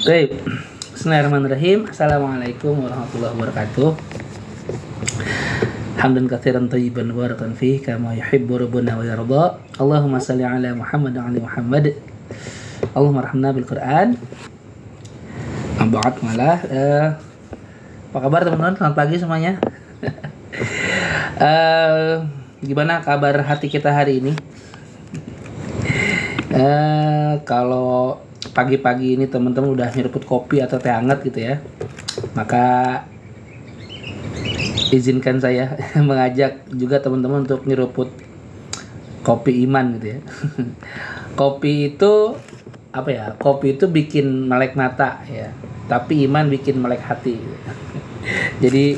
Baik, Bismillahirrahmanirrahim. Assalamualaikum warahmatullahi wabarakatuh. Hamdan katsiran thayyiban barakan fihi kama yuhibbu rabbuna wa yarda. Allahumma shalli ala Muhammad wa ali Muhammad. Allahumma arhamna bil Qur'an. Amba'at malah. Apa kabar teman-teman? Selamat pagi semuanya. Gimana kabar hati kita hari ini? Kalau pagi-pagi ini teman-teman udah nyeruput kopi atau teh hangat gitu ya, maka izinkan saya mengajak juga teman-teman untuk nyeruput kopi iman gitu ya. Kopi itu apa ya? Kopi itu bikin melek mata ya, tapi iman bikin melek hati. Jadi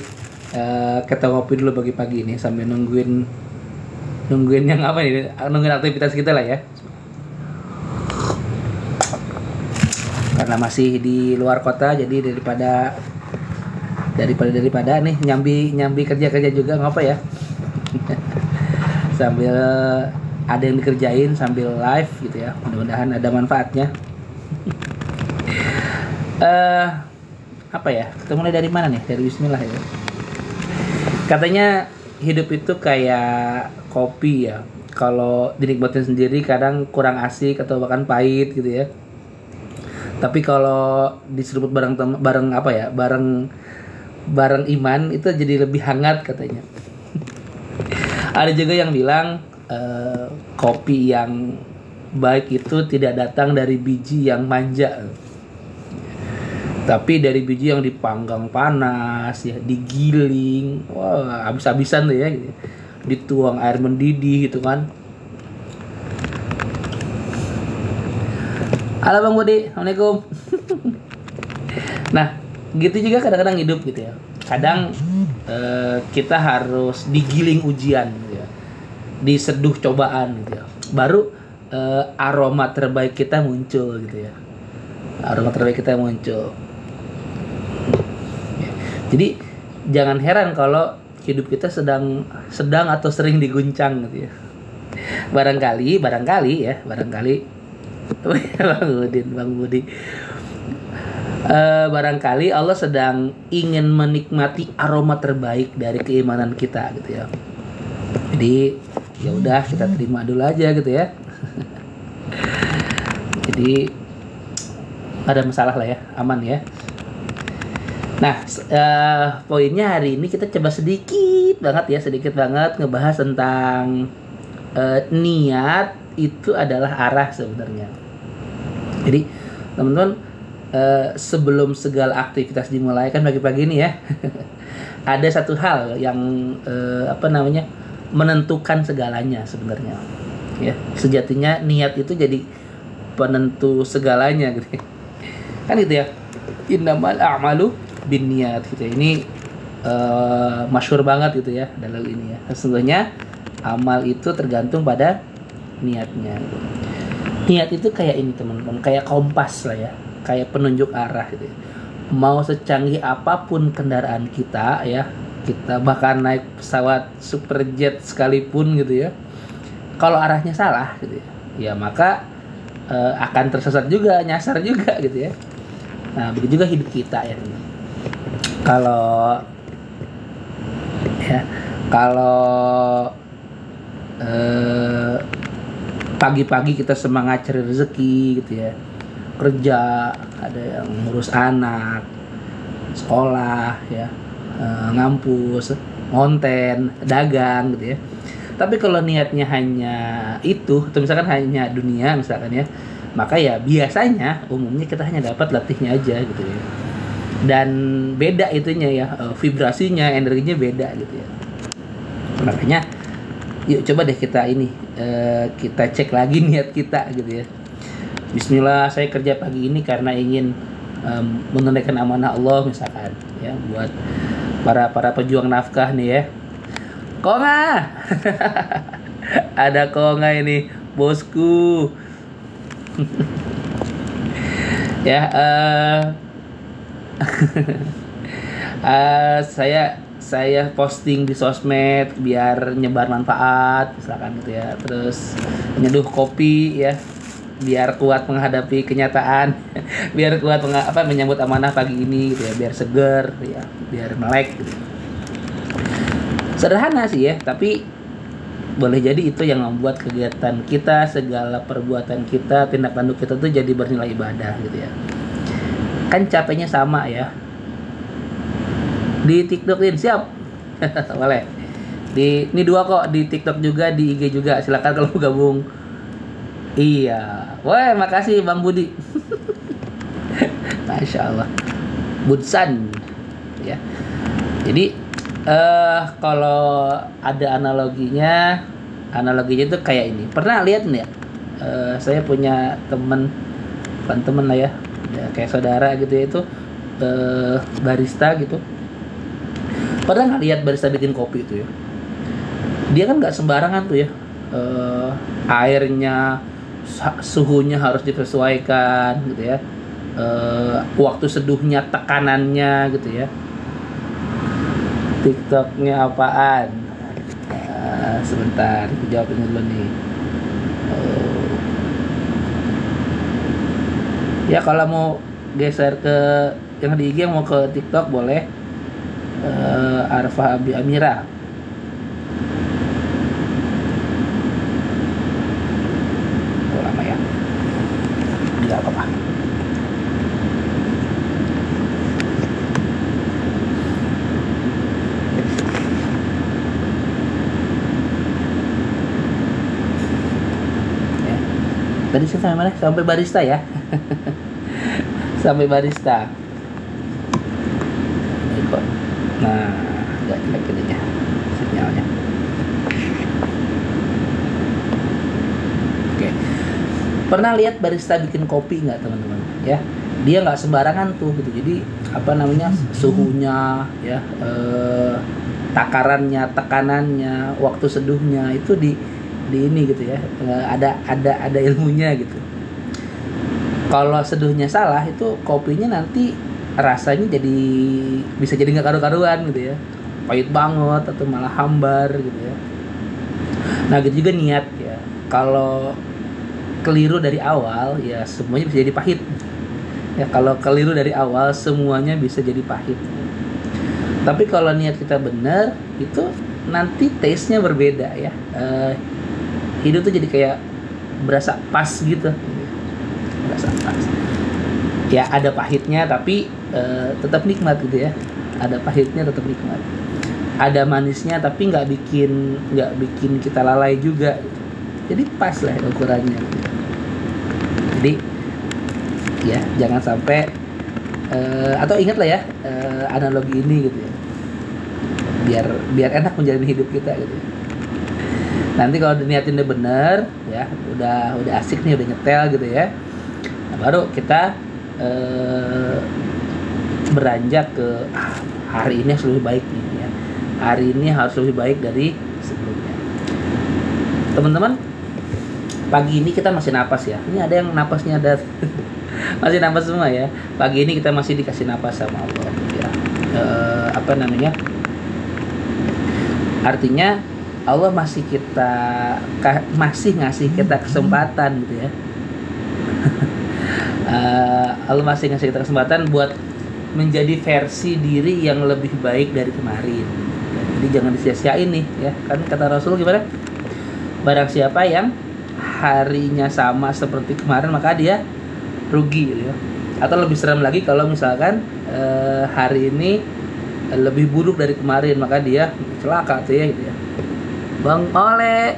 kita ngopi dulu pagi-pagi ini sambil nungguin yang apa nih? Nungguin aktivitas kita lah ya. Karena masih di luar kota, jadi daripada nih nyambi kerja juga ngapa ya. Sambil ada yang dikerjain sambil live gitu ya, mudah-mudahan ada manfaatnya. Apa ya, kita mulai dari mana nih? Dari bismillah ya. Katanya hidup itu kayak kopi ya, kalau dinikmatin sendiri kadang kurang asik atau bahkan pahit gitu ya. Tapi kalau diseruput bareng iman itu jadi lebih hangat katanya. Ada juga yang bilang kopi yang baik itu tidak datang dari biji yang manja, tapi dari biji yang dipanggang panas ya, digiling, wah habis-habisan tuh ya, gitu. Dituang air mendidih gitu kan. Halo Bang Budi, Assalamualaikum. Nah, gitu juga kadang-kadang hidup gitu ya. Kadang kita harus digiling ujian gitu ya, diseduh cobaan gitu ya. Baru aroma terbaik kita muncul gitu ya. Aroma terbaik kita muncul. Jadi jangan heran kalau hidup kita sedang atau sering diguncang gitu ya. Barangkali Bang Budi. Barangkali Allah sedang ingin menikmati aroma terbaik dari keimanan kita gitu ya. Jadi ya udah kita terima dulu aja gitu ya. Jadi ada masalah lah ya, aman ya. Nah, poinnya hari ini kita coba sedikit banget ngebahas tentang niat itu adalah arah sebenarnya. Jadi teman-teman, sebelum segala aktivitas dimulai kan pagi-pagi ini ya, ada satu hal yang menentukan segalanya sebenarnya. Ya, sejatinya niat itu jadi penentu segalanya gitu. Kan gitu ya. Innamal a'malu binniyat gitu. Ini masyhur banget gitu ya dalil ini ya. Sesungguhnya amal itu tergantung pada niatnya. Niat itu kayak ini teman-teman, kayak kompas lah ya, kayak penunjuk arah gitu ya. Mau secanggih apapun kendaraan kita ya, kita bahkan naik pesawat superjet sekalipun gitu ya, kalau arahnya salah gitu ya, maka akan tersesat juga, nyasar juga gitu ya. Nah begitu juga hidup kita ya. Kalau pagi-pagi kita semangat cari rezeki gitu ya, kerja, ada yang ngurus anak, sekolah ya, ngampus, konten, dagang gitu ya. Tapi kalau niatnya hanya itu, atau misalkan hanya dunia misalkan ya, maka ya biasanya umumnya kita hanya dapat latihnya aja gitu ya. Dan beda itunya ya, vibrasinya, energinya beda gitu ya. Makanya yuk coba deh kita kita cek lagi niat kita gitu ya. Bismillah, saya kerja pagi ini karena ingin menunaikan amanah Allah misalkan ya, buat para pejuang nafkah nih ya. Konga. Ada Konga ini, bosku. Ya, saya posting di sosmed biar nyebar manfaat misalkan gitu ya, terus nyeduh kopi ya, biar kuat menghadapi kenyataan, biar kuat menyambut amanah pagi ini gitu ya, biar seger ya, biar melek gitu. Sederhana sih ya, tapi boleh jadi itu yang membuat kegiatan kita, segala perbuatan kita, tindak tanduk kita tuh jadi bernilai ibadah gitu ya. Kan capeknya sama ya. Di TikTokin siap. Boleh. Ini dua kok, di TikTok juga, di IG juga. Silakan kalau gabung. Iya. Wah, makasih Bang Budi. Masya Allah. Budsan ya. Jadi kalau ada analoginya itu kayak ini. Pernah lihat nih ya? Saya punya bukan temen lah ya, kayak saudara gitu ya, itu barista gitu. Pernah nggak lihat barista bikin kopi itu ya? Dia kan nggak sembarangan tuh ya. Airnya, suhunya harus disesuaikan gitu ya. Waktu seduhnya, tekanannya gitu ya. TikToknya apaan? Sebentar, jawabin dulu nih. Ya kalau mau geser ke yang di IG, mau ke TikTok boleh. Arfa Abi Amira. Oh, lama ya. Tidak apa-apa. Tadi saya sampai mana? Sampai barista ya. Sampai barista. Ikut. Nah, agak jelek ininya sinyalnya. Oke. Pernah lihat barista bikin kopi nggak teman-teman? Ya, dia nggak sembarangan tuh gitu. Jadi suhunya, ya, takarannya, tekanannya, waktu seduhnya itu di ini gitu ya, ada ilmunya gitu. Kalau seduhnya salah, itu kopinya nanti rasanya bisa jadi nggak karu-karuan gitu ya, pahit banget atau malah hambar gitu ya. Nah gitu juga niat ya, kalau keliru dari awal ya semuanya bisa jadi pahit ya. Kalau keliru dari awal semuanya bisa jadi pahit. Tapi kalau niat kita benar, itu nanti taste-nya berbeda ya. Hidup tuh jadi kayak berasa pas gitu, berasa pas ya. Ada pahitnya tapi tetap nikmat gitu ya. Ada pahitnya tetap nikmat, ada manisnya tapi nggak bikin kita lalai juga gitu. Jadi pas lah ukurannya gitu. Jadi ya jangan sampai atau ingat lah ya, analogi ini gitu ya, biar enak menjalani hidup kita gitu ya. Nanti kalau niatin udah bener ya, udah asik nih, udah nyetel gitu ya, nah, baru kita beranjak ke hari ini harus lebih baik nih ya. Hari ini harus lebih baik dari sebelumnya. Teman-teman, pagi ini kita masih napas ya. Ini ada yang napasnya ada masih napas semua ya. Pagi ini kita masih dikasih napas sama Allah ya. Artinya Allah masih ngasih kita kesempatan gitu ya. Allah masih ngasih kita kesempatan buat menjadi versi diri yang lebih baik dari kemarin. Jadi jangan disia-siain nih ya. Kan kata Rasul gimana? Barang siapa yang harinya sama seperti kemarin maka dia rugi gitu ya. Atau lebih serem lagi kalau misalkan hari ini lebih buruk dari kemarin maka dia celaka tuh ya gitu ya. Bang Ole.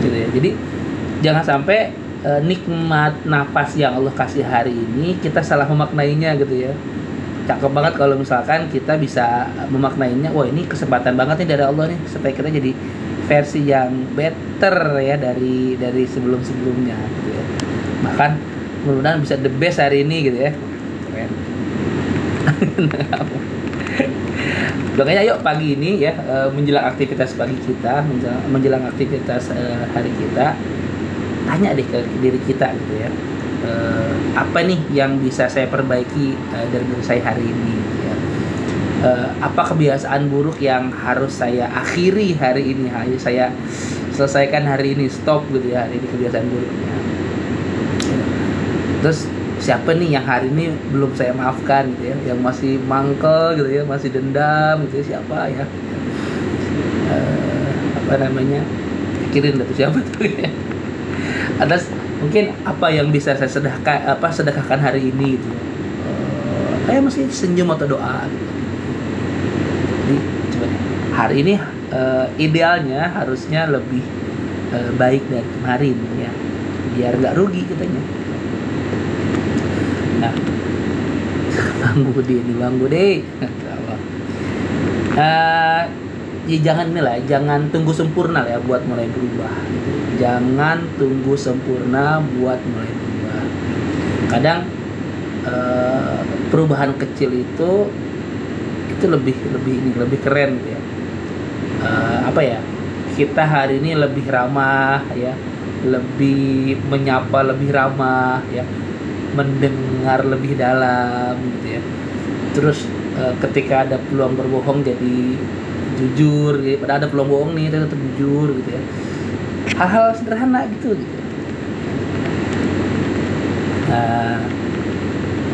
Gitu ya. Jadi jangan sampai nikmat napas yang Allah kasih hari ini kita salah memaknainya gitu ya. Cakep banget kalau misalkan kita bisa memaknainya, wah ini kesempatan banget nih dari Allah nih supaya kita jadi versi yang better ya dari sebelum-sebelumnya gitu ya. Bahkan mudah-mudahan bisa the best hari ini gitu ya. Keren. Makanya yuk pagi ini ya, menjelang aktivitas pagi kita, menjelang aktivitas hari kita, tanya deh ke diri kita gitu ya, apa nih yang bisa saya perbaiki dari diri saya hari ini gitu ya. Apa kebiasaan buruk yang harus saya akhiri hari ini, saya selesaikan hari ini, stop gitu ya, hari ini kebiasaan buruknya. Terus siapa nih yang hari ini belum saya maafkan gitu ya, yang masih mangkel gitu ya, masih dendam gitu ya, siapa ya? Apa namanya? Pikirin tuh siapa tuh ya. Atas mungkin apa yang bisa saya sedekahkan hari ini gitu ya. Kayak masih senyum atau doa gitu. Jadi coba deh, hari ini idealnya harusnya lebih baik dari kemarin ya, biar nggak rugi katanya. Nah, banggu deh. Ya jangan inilah, jangan tunggu sempurna ya buat mulai berubah. Jangan tunggu sempurna buat mulai berubah. Kadang perubahan kecil itu lebih keren gitu ya. Apa ya? Kita hari ini lebih ramah ya, lebih menyapa lebih ramah ya, mendengar lebih dalam gitu ya. Terus ketika ada peluang berbohong jadi jujur gitu. Padahal ada peluang bohong nih tetap jujur gitu ya. Hal-hal sederhana gitu.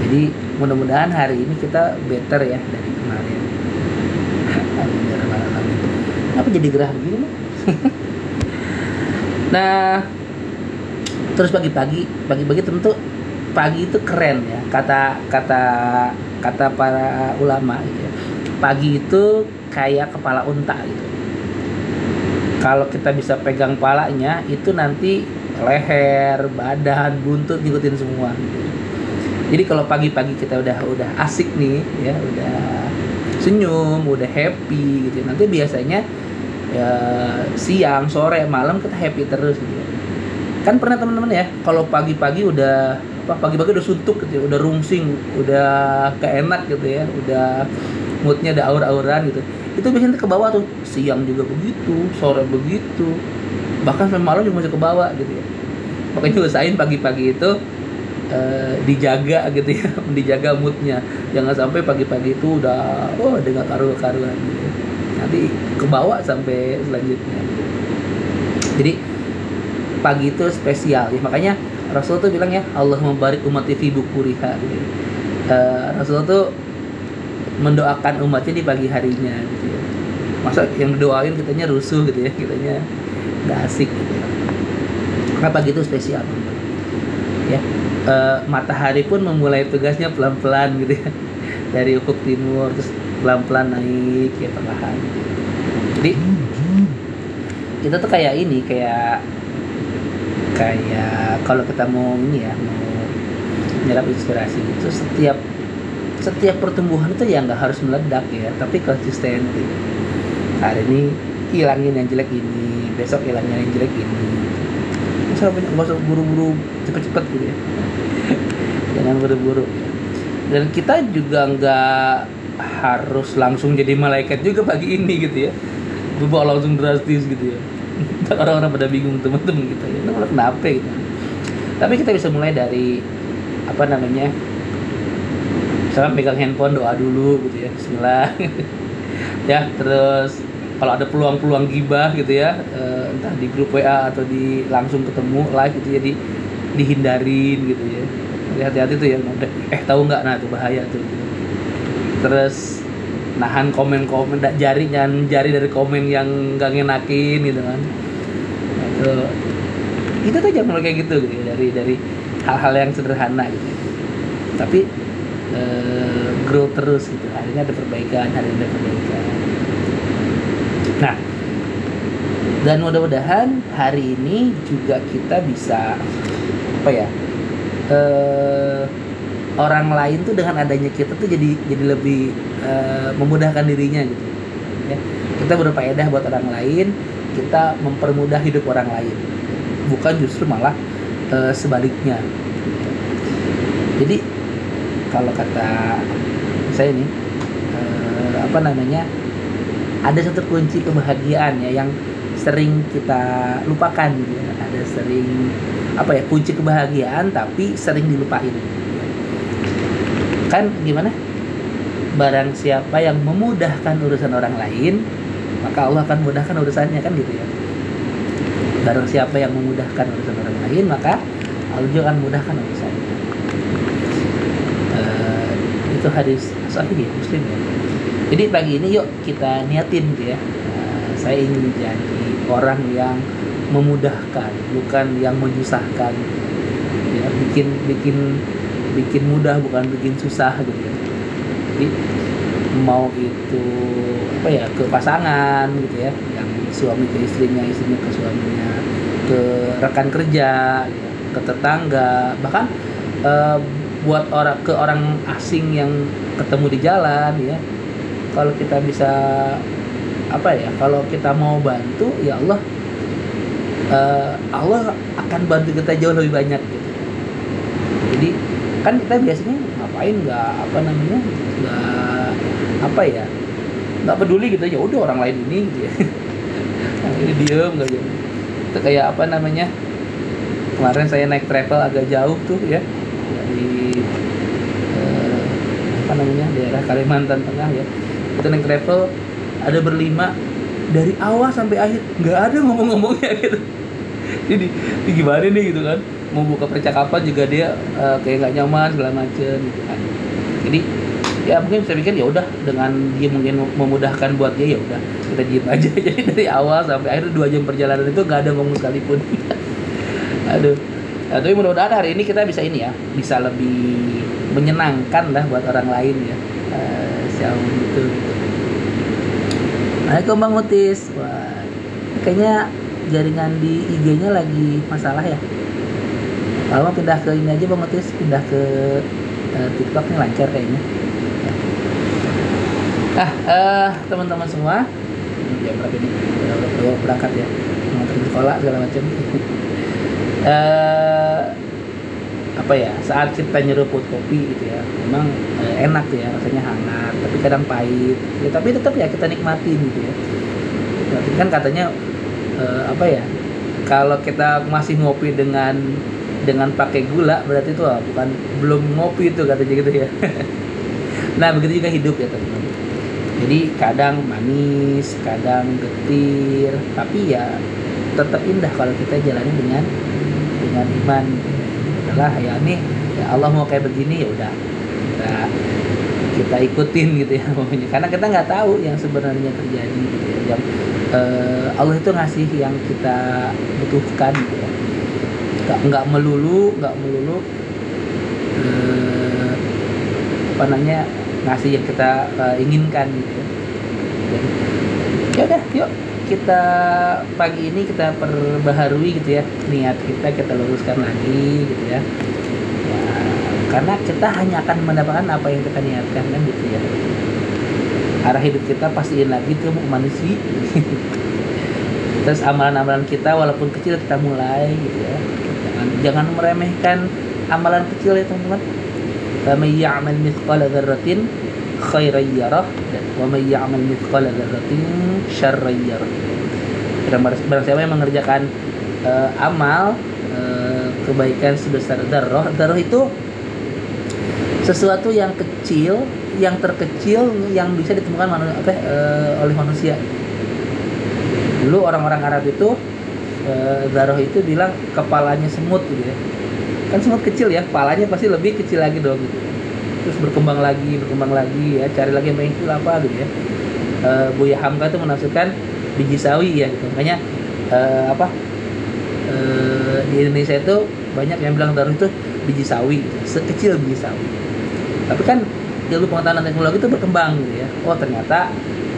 Jadi mudah-mudahan hari ini kita better ya dari kemarin. Amin. Apa jadi gerah begini? Nah, terus pagi-pagi tentu pagi itu keren ya, kata para ulama gitu ya. Pagi itu kayak kepala unta gitu. Kalau kita bisa pegang palanya, itu nanti leher, badan, buntut ngikutin semua gitu. Jadi kalau pagi-pagi kita udah asik nih ya, udah senyum, udah happy gitu. Nanti biasanya ya siang, sore, malam kita happy terus gitu. Kan pernah teman-teman ya, kalau pagi-pagi udah suntuk gitu ya, udah rungsing, udah keenak gitu ya, udah moodnya udah aur-auran gitu. Itu biasanya ke bawah tuh, siang juga begitu, sore begitu, bahkan sampai malam juga masih ke bawah gitu ya. Makanya usahain pagi-pagi itu dijaga gitu ya, dijaga moodnya. Jangan sampai pagi-pagi itu udah nggak karu-karuan gitu ya. Nanti ke bawah sampai selanjutnya gitu. Jadi pagi itu spesial ya, makanya Rasul tuh bilang ya, Allah membarik ummati fi bukuriha gitu. Rasul tuh mendoakan umatnya di pagi harinya gitu ya. Masa yang doain kitanya rusuh gitu ya, kitanya nggak asik gitu ya. Karena pagi itu spesial ya. Matahari pun memulai tugasnya pelan-pelan gitu ya, dari ufuk timur terus pelan-pelan naik ya perlahan gitu. Jadi kita tuh kayak kalau kita mau menyerap inspirasi gitu, setiap pertumbuhan itu ya nggak harus meledak ya, tapi konsisten gitu. Hari ini hilangin yang jelek ini, besok hilangin yang jelek ini. Nggak usah buru-buru cepet-cepet gitu ya. Jangan buru-buru ya. Dan kita juga nggak harus langsung jadi malaikat juga pagi ini gitu ya, berubah langsung drastis gitu ya. Orang-orang pada bingung teman-teman gitu ya, itu kenapa gitu. Tapi kita bisa mulai dari misalnya pegang handphone, doa dulu gitu ya, bismillah. Ya, terus kalau ada peluang gibah gitu ya, entah di grup WA atau langsung ketemu live gitu ya, dihindarin gitu ya. Hati-hati tuh ya, tahu nggak, nah itu bahaya tuh. Terus nahan komen-komen, jangan jari dari komen yang nggak ngenakin gitu kan. Itu tuh jangan mulai kayak gitu ya, dari hal-hal yang sederhana gitu. Tapi grow terus gitu. Hari ini ada perbaikan. Nah, dan mudah-mudahan hari ini juga kita bisa orang lain tuh dengan adanya kita tuh jadi lebih memudahkan dirinya gitu ya. Kita berfaedah buat orang lain, kita mempermudah hidup orang lain, bukan justru malah sebaliknya. Jadi kalau kata saya nih ada satu kunci kebahagiaan ya yang sering kita lupakan gitu ya. Ada sering kunci kebahagiaan tapi sering dilupain. Kan gimana? Barang siapa yang memudahkan urusan orang lain, maka Allah akan mudahkan urusannya, kan gitu ya. Barang siapa yang memudahkan urusan orang lain, maka Allah juga akan memudahkan urusannya. Itu hadis sahih Muslim ya. Jadi pagi ini yuk kita niatin gitu ya. Saya ingin jadi orang yang memudahkan, bukan yang menyusahkan. Ya, bikin mudah, bukan bikin susah gitu ya. Jadi mau itu apa ya, ke pasangan gitu ya, yang suami ke istrinya, istrinya ke suaminya, ke rekan kerja, ya, ke tetangga, bahkan buat orang asing yang ketemu di jalan ya. Kalau kita bisa apa ya, kalau kita mau bantu ya Allah akan bantu kita jauh lebih banyak gitu. Jadi kan kita biasanya ngapain, nggak peduli gitu, ya udah orang lain ini gitu ya. Ini diem nggak jadi. Itu kayak kemarin saya naik travel agak jauh tuh ya, dari daerah Kalimantan Tengah ya. Kita naik travel ada berlima, dari awal sampai akhir nggak ada ngomong-ngomongnya gitu. Jadi gimana nih gitu kan, mau buka percakapan juga dia kayak nggak nyaman segala macem gitu kan. Jadi ya mungkin saya pikir ya udah, dengan dia mungkin memudahkan buat dia, ya udah kita diem aja. Jadi dari awal sampai akhir 2 jam perjalanan itu nggak ada ngomong sekalipun. Aduh. Nah, tapi mudah-mudahan hari ini kita bisa bisa lebih menyenangkan lah buat orang lain ya. Siapa gitu. Assalamualaikum Bang Mutis. Wah, kayaknya jaringan di IG-nya lagi masalah ya. Kalau pindah ke ini aja Bang Mutis, pindah ke TikTok nih lancar kayaknya. Teman-teman semua, jam berapa ini? Udah berangkat ya, nganter sekolah segala macam. Saat kita nyeruput kopi gitu ya, memang enak ya, rasanya hangat, tapi kadang pahit ya, tapi tetap ya kita nikmatin gitu ya. Berarti kan katanya kalau kita masih ngopi dengan pakai gula, berarti itu belum ngopi itu katanya gitu ya. Nah begitu juga hidup ya teman-teman. Jadi kadang manis, kadang getir, tapi ya tetap indah kalau kita jalani dengan iman. Adalah ya nih, ya Allah mau kayak begini, ya udah kita ikutin gitu ya pokoknya, karena kita nggak tahu yang sebenarnya terjadi gitu ya. Yang Allah itu ngasih yang kita butuhkan gitu ya, nggak melulu ngasih yang kita inginkan gitu ya. Dan ya udah, yuk kita pagi ini kita perbaharui gitu ya, niat kita luruskan lagi gitu ya. Karena kita hanya akan mendapatkan apa yang kita niatkan kan gitu ya. Arah hidup kita pastiin lagi tuh manusia. Terus amalan-amalan kita walaupun kecil kita mulai gitu ya. Jangan meremehkan amalan kecil ya teman-teman. Faman ya'mal mithqala dzarratin khairan yarah wa man ya'mal mithqala dzarratin syarran yarah. Barang siapa yang mengerjakan amal kebaikan sebesar dzarrah. Dzarrah itu sesuatu yang kecil, yang terkecil yang bisa ditemukan oleh manusia. Dulu orang-orang Arab itu dzarrah itu bilang kepalanya semut gitu ya. Kan semut kecil ya, kepalanya pasti lebih kecil lagi dong gitu. Terus berkembang lagi ya, cari lagi yang itu apa gitu ya. Buya Hamka itu menafsirkan biji sawi ya gitu. Makanya di Indonesia itu banyak yang bilang dzarrah itu biji sawi, sekecil biji sawi. Tapi kan ilmu pengetahuan teknologi itu berkembang gitu ya. Oh ternyata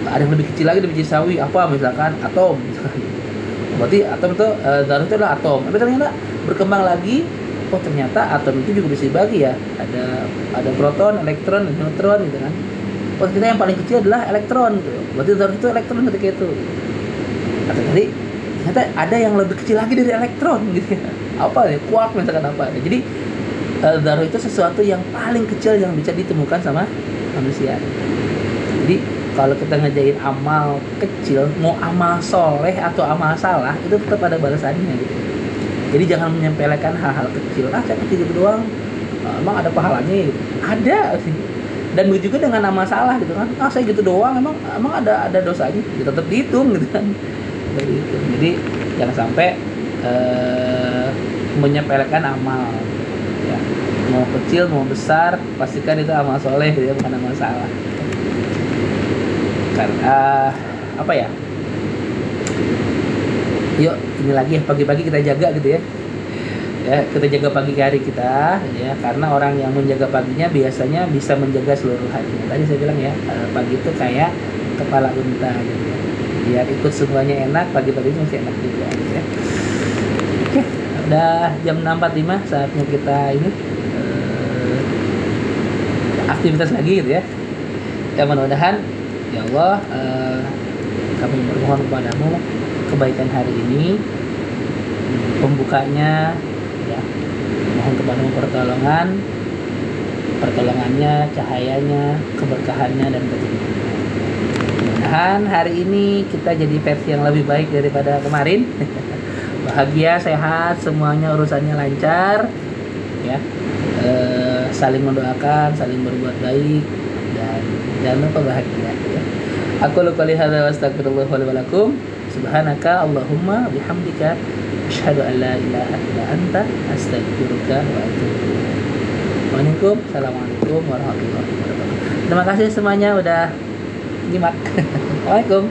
ada yang lebih kecil lagi dari biji sawi, apa misalkan atom misalkan. Berarti atom itu dzarrah itu adalah atom. Tapi ternyata berkembang lagi, oh ternyata atom itu juga bisa dibagi ya. Ada proton, elektron, dan neutron gitu kan. Oh ternyata yang paling kecil adalah elektron gitu. Berarti dzarrah itu elektron ketika itu. Atau tadi ternyata ada yang lebih kecil lagi dari elektron gitu ya. Apa ya? Quark misalkan apa. Jadi dzarrah itu sesuatu yang paling kecil yang bisa ditemukan sama manusia. Jadi kalau kita ngerjain amal kecil, mau amal soleh atau amal salah, itu tetap ada balasannya gitu. Jadi jangan menyempelekan hal-hal kecil. Saya kecil gitu doang, emang ada pahalanya gitu. Ada sih. Dan begitu juga dengan amal salah gitu kan. Saya gitu doang, emang ada dosanya. Ya, tetap dihitung gitu kan. Jadi jangan sampai menyepelekan amal, ya. Mau kecil mau besar pastikan itu amal soleh ya, bukan amal salah. Karena apa ya, yuk ini lagi ya, pagi-pagi kita jaga gitu ya, kita jaga pagi hari kita ya, karena orang yang menjaga paginya biasanya bisa menjaga seluruh harinya. Tadi saya bilang ya, pagi itu kayak kepala unta gitu ya, biar ikut semuanya enak, pagi-pagi masih enak juga gitu ya. Oke, udah jam 6.45, saatnya kita ini aktivitas lagi gitu ya. Ya mudah-mudahan ya Allah, kami bermohon kepadamu kebaikan hari ini, pembukanya ya, mohon kepadamu pertolongannya, cahayanya, keberkahannya dan petunjuknya. Mudah-mudahan hari ini kita jadi versi yang lebih baik daripada kemarin. Bahagia, sehat, semuanya urusannya lancar ya. Saling mendoakan, saling berbuat baik, dan jangan lupa bahagia ya. Aku lupa lihat wa astagfirullah wa lakum. Subhanaka Allahumma bihamdika asyhadu an la ilaha illa anta astaghfiruka wa atubu ilaik. Assalamualaikum warahmatullahi wabarakatuh. Terima kasih semuanya udah nyimak. Waalaikumsalam.